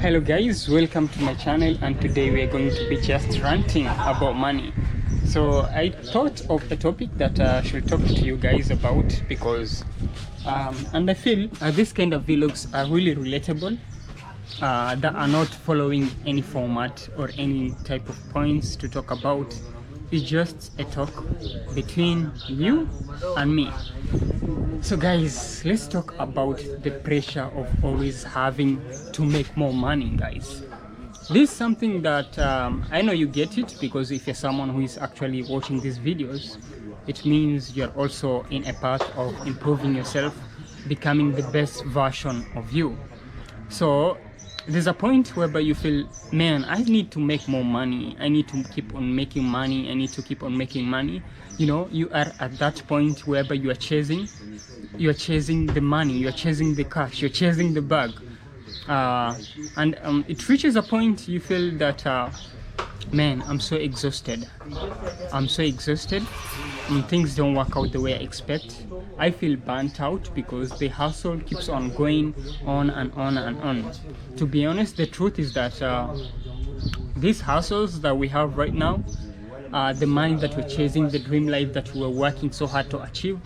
Hello guys, welcome to my channel, and today we are going to be just ranting about money. So I thought of a topic that I should talk to you guys about because and I feel this kind of vlogs are really relatable, that are not following any format or any type of points to talk about. It's just a talk between you and me. So guys, let's talk about the pressure of always having to make more money, guys. This is something that I know you get it, because if you're someone who is actually watching these videos, it means you're also in a path of improving yourself, becoming the best version of you. So there's a point whereby you feel, man, I need to make more money, I need to keep on making money, I need to keep on making money. You know, you are at that point whereby you are chasing the money, you're chasing the cash, you're chasing the bag, and it reaches a point you feel that man, I'm so exhausted, things don't work out the way I expect. I feel burnt out because the hustle keeps on going on and on and on. To be honest, the truth is that these hustles that we have right now, the money that we're chasing, the dream life that we're working so hard to achieve,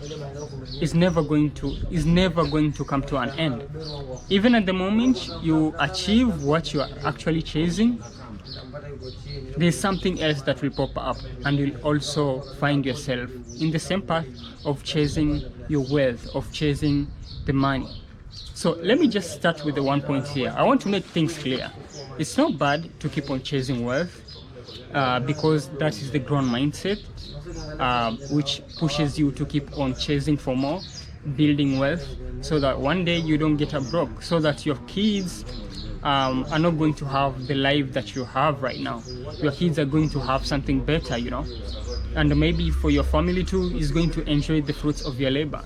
is never going to come to an end. Even at the moment you achieve what you are actually chasing, there's something else that will pop up, and you'll also find yourself in the same path of chasing your wealth, of chasing the money. So let me just start with the one point here. I want to make things clear. It's not bad to keep on chasing wealth, because that is the grown mindset, which pushes you to keep on chasing for more, building wealth, so that one day you don't get a broke, so that your kids are not going to have the life that you have right now. Your kids are going to have something better, you know, and maybe for your family too is going to enjoy the fruits of your labor.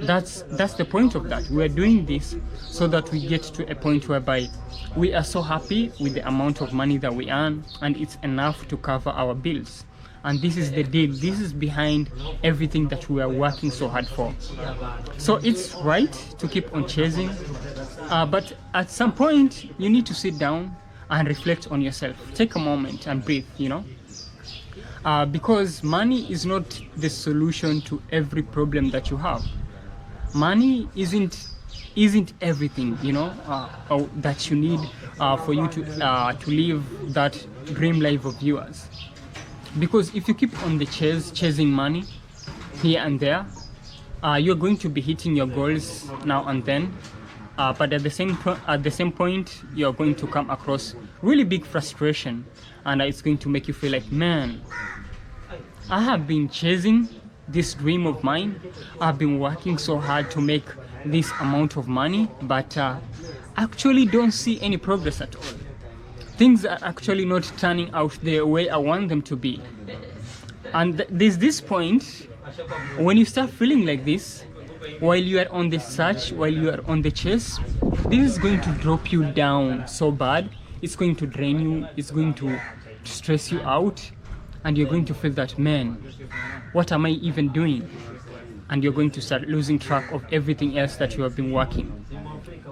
That's the point of that. We're doing this so that we get to a point whereby we are so happy with the amount of money that we earn, and it's enough to cover our bills. And this is the deal, this is behind everything that we are working so hard for. So it's right to keep on chasing, but at some point you need to sit down and reflect on yourself. Take a moment and breathe, you know, because money is not the solution to every problem that you have. Money isn't everything, you know, that you need for you to live that dream life of yours. Because if you keep on the chasing money here and there, you're going to be hitting your goals now and then, but at the same point you're going to come across really big frustration, and it's going to make you feel like, man, I have been chasing this dream of mine, I've been working so hard to make this amount of money, but actually don't see any progress at all. Things are actually not turning out the way I want them to be. And there's this point when you start feeling like this, while you are on the search, while you are on the chase, this is going to drop you down so bad. It's going to drain you, it's going to stress you out, and you're going to feel that, man, what am I even doing? And you're going to start losing track of everything else that you have been working.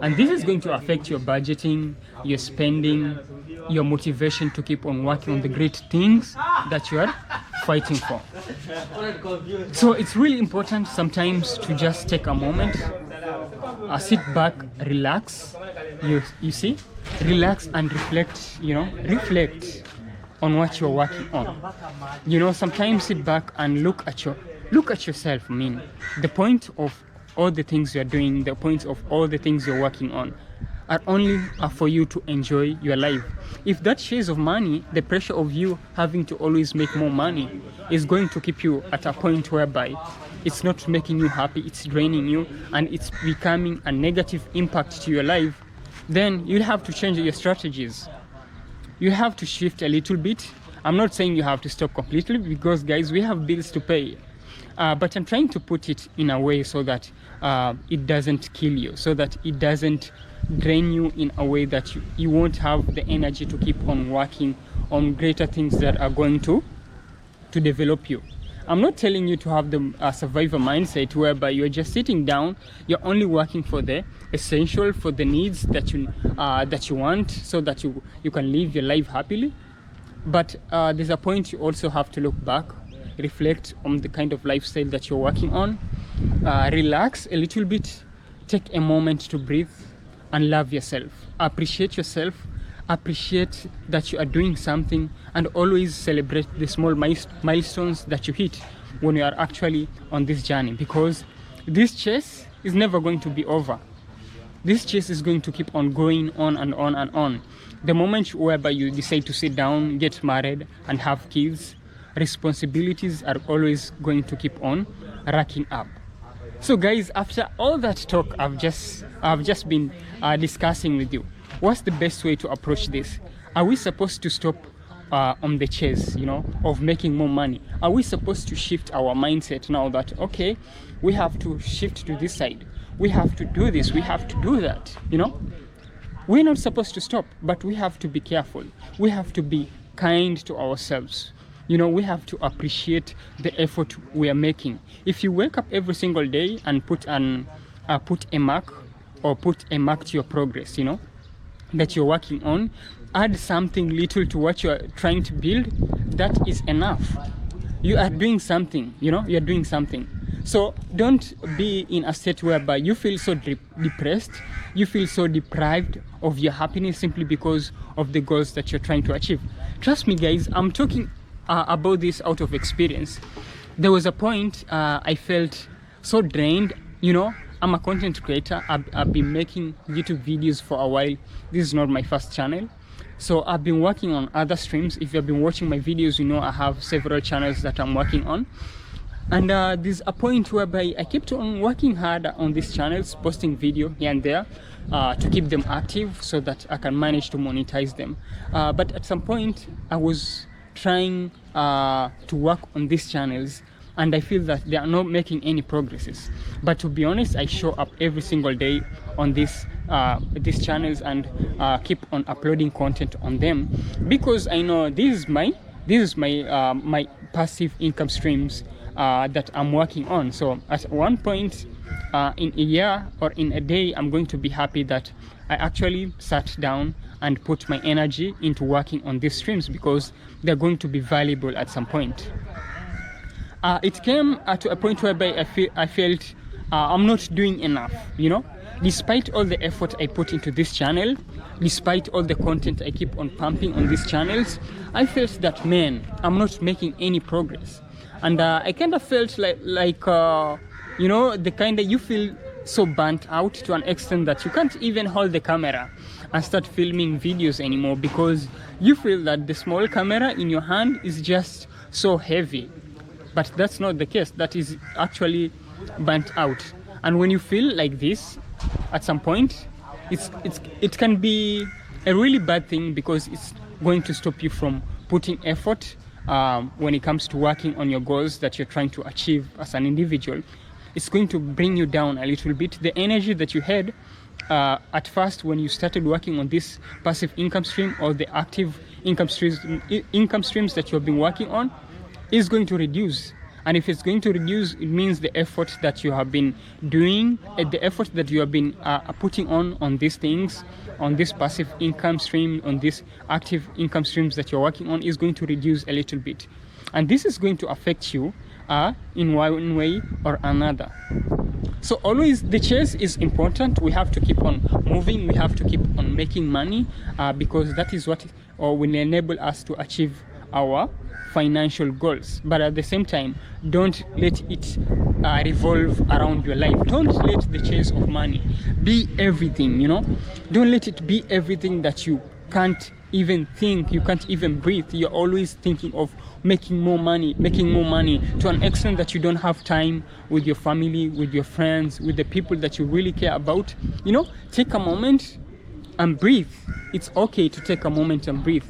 And this is going to affect your budgeting, your spending, your motivation to keep on working on the great things that you are fighting for. So it's really important sometimes to just take a moment, sit back, relax, you see, relax and reflect, you know, reflect on what you're working on. You know, sometimes sit back and look at yourself. I mean, the point of all the things you're doing, the point of all the things you're working on are only for you to enjoy your life. If that chase of money, the pressure of you having to always make more money, is going to keep you at a point whereby it's not making you happy, it's draining you, and it's becoming a negative impact to your life, then you'll have to change your strategies. You have to shift a little bit. I'm not saying you have to stop completely, because guys, we have bills to pay. But I'm trying to put it in a way so that it doesn't kill you, so that it doesn't drain you in a way that you won't have the energy to keep on working on greater things that are going to develop you. I'm not telling you to have the survivor mindset whereby you're just sitting down, you're only working for the essential, for the needs that you want, so that you can live your life happily. But there's a point you also have to look back, reflect on the kind of lifestyle that you're working on, relax a little bit, take a moment to breathe and love yourself. Appreciate yourself, appreciate that you are doing something, and always celebrate the small milestones that you hit when you are actually on this journey, because this chase is never going to be over. This chase is going to keep on going on and on and on. The moment whereby you decide to sit down, get married and have kids, responsibilities are always going to keep on racking up. So guys, after all that talk I've just been discussing with you, what's the best way to approach this? Are we supposed to stop on the chase, of making more money? Are we supposed to shift our mindset now that, okay, we have to shift to this side, we have to do this, we have to do that? We're not supposed to stop, but we have to be careful. We have to be kind to ourselves. We have to appreciate the effort we are making. If you wake up every single day and put a mark to your progress, that you're working on, add something little to what you're trying to build, that is enough. You are doing something, you're doing something. So don't be in a state whereby you feel so depressed, you feel so deprived of your happiness simply because of the goals that you're trying to achieve. Trust me guys, I'm talking about this out of experience. There was a point I felt so drained. I'm a content creator. I've been making YouTube videos for a while. This is not my first channel. So I've been working on other streams. If you've been watching my videos, I have several channels that I'm working on. And there's a point whereby I kept on working hard on these channels, posting video here and there to keep them active so that I can manage to monetize them. But at some point, I was trying to work on these channels, and I feel that they are not making any progresses. But to be honest, I show up every single day on these channels and keep on uploading content on them, because I know this is my my passive income streams that I'm working on. So at one point in a year or in a day, I'm going to be happy that I actually sat down and put my energy into working on these streams, because they're going to be valuable at some point. It came to a point whereby I felt I'm not doing enough, despite all the effort I put into this channel, despite all the content I keep on pumping on these channels, I felt that, man, I'm not making any progress. And I kind of felt like the kind of, you feel so burnt out to an extent that you can't even hold the camera and start filming videos anymore, because you feel that the small camera in your hand is just so heavy. But that's not the case. That is actually burnt out. And when you feel like this at some point, it can be a really bad thing, because it's going to stop you from putting effort when it comes to working on your goals that you're trying to achieve as an individual. It's going to bring you down a little bit. The energy that you had at first when you started working on this passive income stream, or the active income streams that you've been working on, is going to reduce. And if it's going to reduce, it means the effort that you have been doing, the effort that you have been putting on these things, on this passive income stream, on these active income streams that you're working on, is going to reduce a little bit. And this is going to affect you in one way or another. So always the chase is important. We have to keep on moving. We have to keep on making money because that is what will enable us to achieve our financial goals. But at the same time, don't let it revolve around your life. Don't let the chase of money be everything, Don't let it be everything that you can't even think, you can't even breathe. You're always thinking of making more money to an extent that you don't have time with your family, with your friends, with the people that you really care about. Take a moment and breathe. It's okay to take a moment and breathe.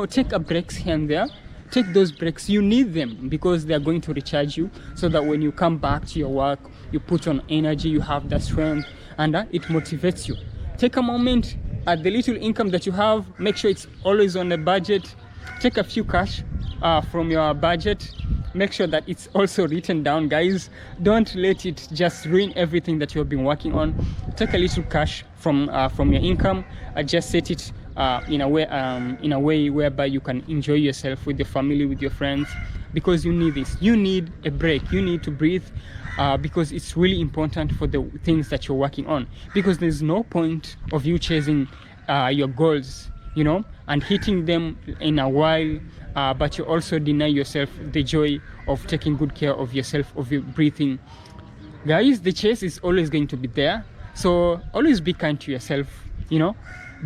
Take a breaks here and there. Take those breaks. You need them because they're going to recharge you, so that when you come back to your work, you put on energy, you have that strength, and it motivates you. Take a moment at the little income that you have. Make sure it's always on a budget. Take a few cash from your budget. make sure that it's also written down, guys. Don't let it just ruin everything that you have been working on. Take a little cash from your income, just set it in a way whereby you can enjoy yourself with your family, with your friends, because you need this. You need a break. You need to breathe, because it's really important for the things that you're working on, because there's no point of you chasing your goals, you know, and hitting them in a while, but you also deny yourself the joy of taking good care of yourself, of your breathing. Guys, the chase is always going to be there, so always be kind to yourself, you know,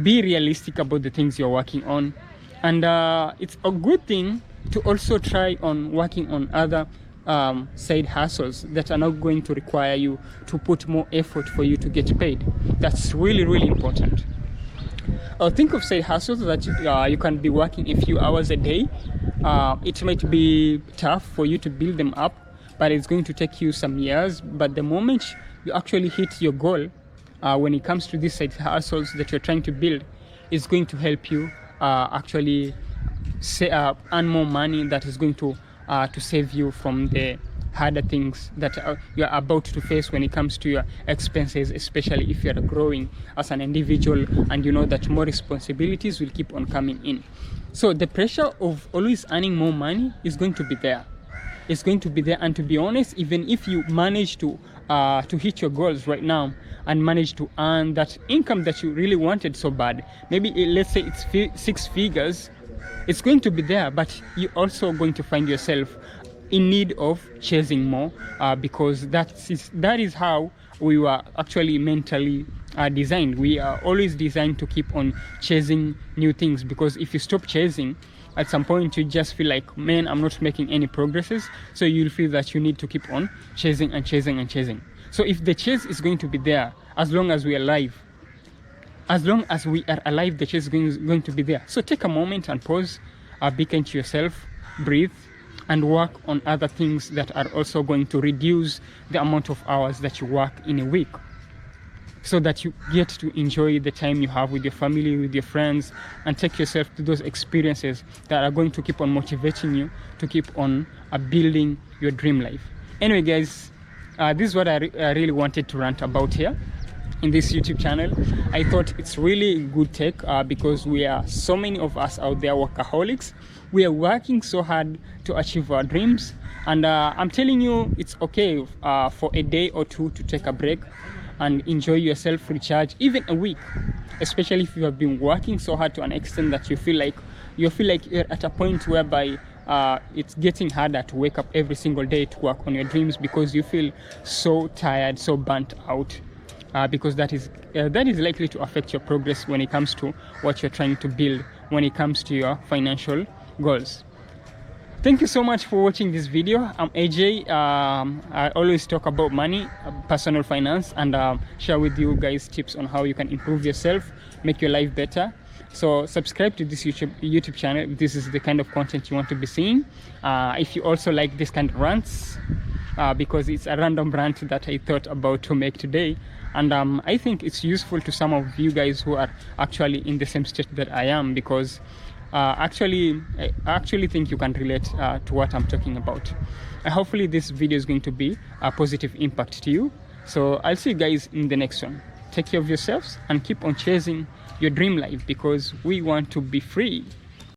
be realistic about the things you're working on. And it's a good thing to also try on working on other side hustles that are not going to require you to put more effort for you to get paid. That's really, really important. Think of side hustles that you can be working a few hours a day. It might be tough for you to build them up, but it's going to take you some years. But the moment you actually hit your goal, when it comes to these side hustles that you're trying to build, it's going to help you actually earn more money that is going to save you from the harder things that you're about to face when it comes to your expenses, especially if you're growing as an individual and you know that more responsibilities will keep on coming in. So the pressure of always earning more money is going to be there. It's going to be there. And to be honest, even if you manage to hit your goals right now and manage to earn that income that you really wanted so bad, maybe let's say it's 6 figures, it's going to be there, but you're also going to find yourself in need of chasing more, because that is how we were actually mentally designed. We are always designed to keep on chasing new things, because if you stop chasing, at some point you just feel like, man, I'm not making any progresses. So you'll feel that you need to keep on chasing and chasing and chasing. So if the chase is going to be there, as long as we are alive, the chase is going to be there. So take a moment and pause, be kind to yourself, breathe, and work on other things that are also going to reduce the amount of hours that you work in a week, so that you get to enjoy the time you have with your family, with your friends, and take yourself to those experiences that are going to keep on motivating you to keep on building your dream life. Anyway, guys, this is what I really wanted to rant about here in this YouTube channel. I thought it's really good take, because we are so many of us out there workaholics. We are working so hard to achieve our dreams, and I'm telling you, it's okay for a day or two to take a break and enjoy yourself, recharge, even a week, especially if you have been working so hard to an extent that you feel like you're at a point whereby it's getting harder to wake up every single day to work on your dreams, because you feel so tired, so burnt out, because that is likely to affect your progress when it comes to what you're trying to build, when it comes to your financial goals. Thank you so much for watching this video. I'm AJ. I always talk about money, personal finance, and share with you guys tips on how you can improve yourself, make your life better. So subscribe to this YouTube channel if this is the kind of content you want to be seeing. If you also like this kind of rants, because it's a random rant that I thought about to make today, and I think it's useful to some of you guys who are actually in the same state that I am, because I actually think you can relate to what I'm talking about. Hopefully this video is going to be a positive impact to you. So I'll see you guys in the next one. Take care of yourselves and keep on chasing your dream life, because we want to be free.